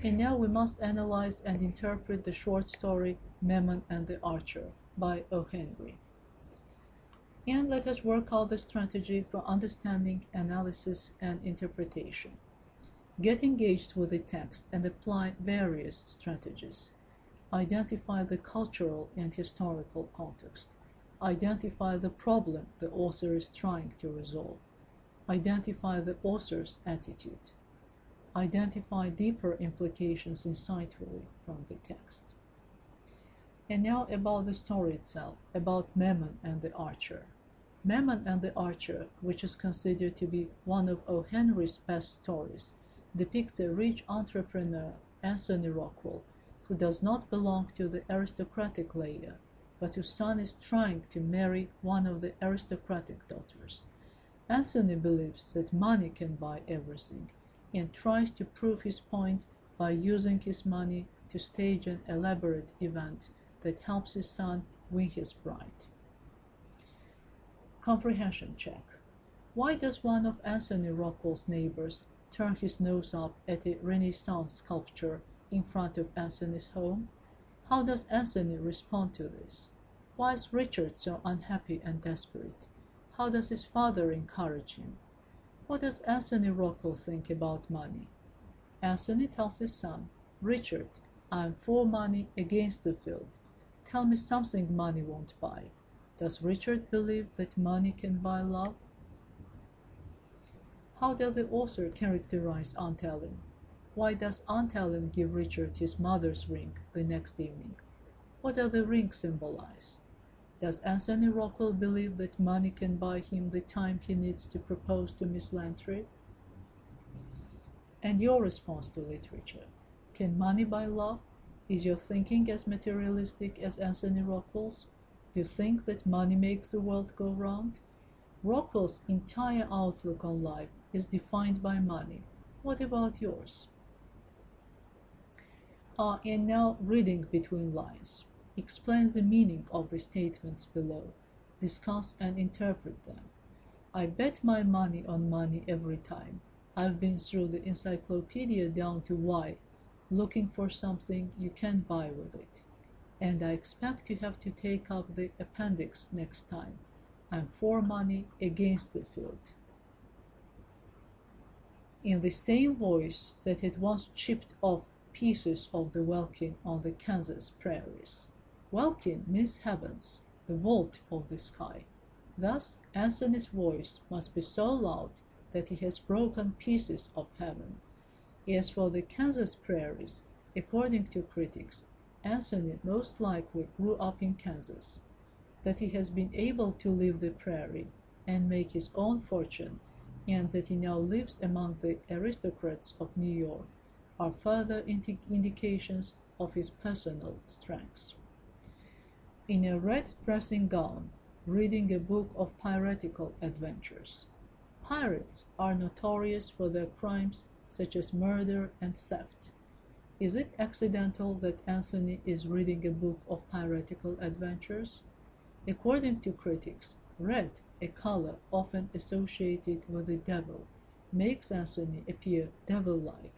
And now we must analyze and interpret the short story Mammon and the Archer by O. Henry. And let us work out the strategy for understanding, analysis, and interpretation. Get engaged with the text and apply various strategies. Identify the cultural and historical context. Identify the problem the author is trying to resolve. Identify the author's attitude. Identify deeper implications insightfully from the text. And now about the story itself, about Mammon and the Archer. Mammon and the Archer, which is considered to be one of O. Henry's best stories, depicts a rich entrepreneur, Anthony Rockwell, who does not belong to the aristocratic layer, but whose son is trying to marry one of the aristocratic daughters. Anthony believes that money can buy everything, and tries to prove his point by using his money to stage an elaborate event that helps his son win his bride. Comprehension check. Why does one of Anthony Rockwell's neighbors turn his nose up at a Renaissance sculpture in front of Anthony's home? How does Anthony respond to this? Why is Richard so unhappy and desperate? How does his father encourage him? What does Anthony Rockwell think about money? Anthony tells his son, Richard, I am for money against the field. Tell me something money won't buy. Does Richard believe that money can buy love? How does the author characterize Aunt Ellen? Why does Aunt Ellen give Richard his mother's ring the next evening? What does the ring symbolize? Does Anthony Rockwell believe that money can buy him the time he needs to propose to Miss Lantry? And your response to literature. Can money buy love? Is your thinking as materialistic as Anthony Rockwell's? Do you think that money makes the world go round? Rockwell's entire outlook on life is defined by money. What about yours? And now reading between lines. Explain the meaning of the statements below. Discuss and interpret them. I bet my money on money every time. I've been through the encyclopedia down to Y, looking for something you can't buy with it. And I expect you have to take up the appendix next time. I'm for money against the field. In the same voice that had once chipped off pieces of the welkin on the Kansas prairies. Welkin means heavens, the vault of the sky. Thus, Anthony's voice must be so loud that he has broken pieces of heaven. As for the Kansas prairies, according to critics, Anthony most likely grew up in Kansas. That he has been able to leave the prairie and make his own fortune, and that he now lives among the aristocrats of New York, are further indications of his personal strengths. In a red dressing gown, reading a book of piratical adventures. Pirates are notorious for their crimes such as murder and theft. Is it accidental that Anthony is reading a book of piratical adventures? According to critics, red, a color often associated with the devil, makes Anthony appear devil-like,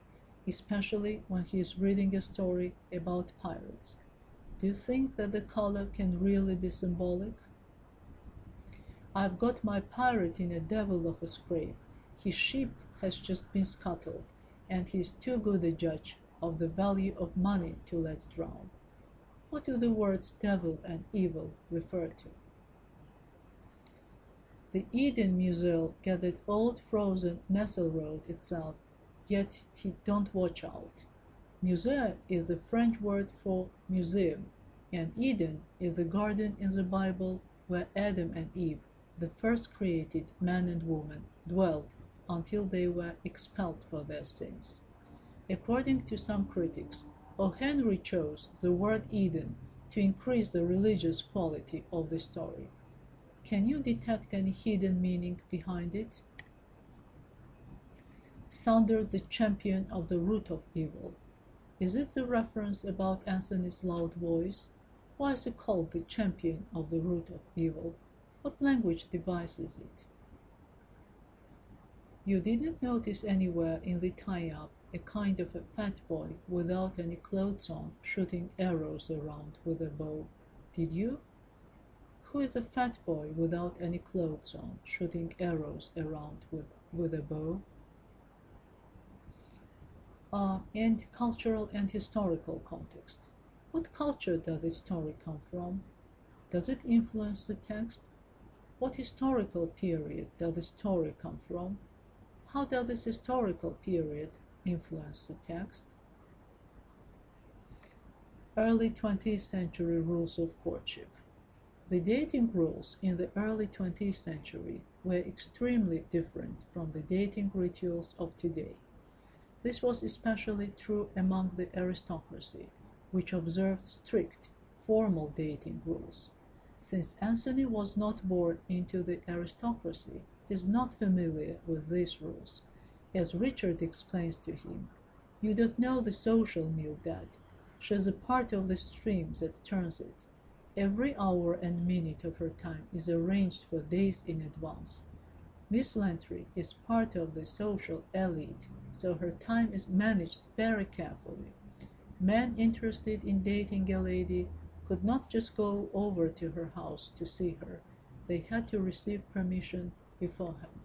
especially when he is reading a story about pirates. Do you think that the color can really be symbolic? I've got my pirate in a devil of a scrape. His ship has just been scuttled, and he is too good a judge of the value of money to let drown. What do the words devil and evil refer to? The Eden Museum gathered old frozen Nesselrode itself, yet he don't watch out. Musée is the French word for museum, and Eden is the garden in the Bible where Adam and Eve, the first created man and woman, dwelt until they were expelled for their sins. According to some critics, O. Henry chose the word Eden to increase the religious quality of the story. Can you detect any hidden meaning behind it? Thundered the champion of the root of evil. Is it the reference about Anthony's loud voice? Why is it called the champion of the root of evil? What language device is it? You didn't notice anywhere in the tie-up a kind of a fat boy without any clothes on shooting arrows around with a bow, did you? Who is a fat boy without any clothes on shooting arrows around with a bow? And cultural and historical context. What culture does this story come from? Does it influence the text? What historical period does the story come from? How does this historical period influence the text? Early 20th century rules of courtship. The dating rules in the early 20th century were extremely different from the dating rituals of today. This was especially true among the aristocracy, which observed strict, formal dating rules. Since Anthony was not born into the aristocracy, he is not familiar with these rules. As Richard explains to him, "You don't know the social mill, Dad. She's a part of the stream that turns it. Every hour and minute of her time is arranged for days in advance. Miss Lantry is part of the social elite, so her time is managed very carefully. Men interested in dating a lady could not just go over to her house to see her. They had to receive permission beforehand."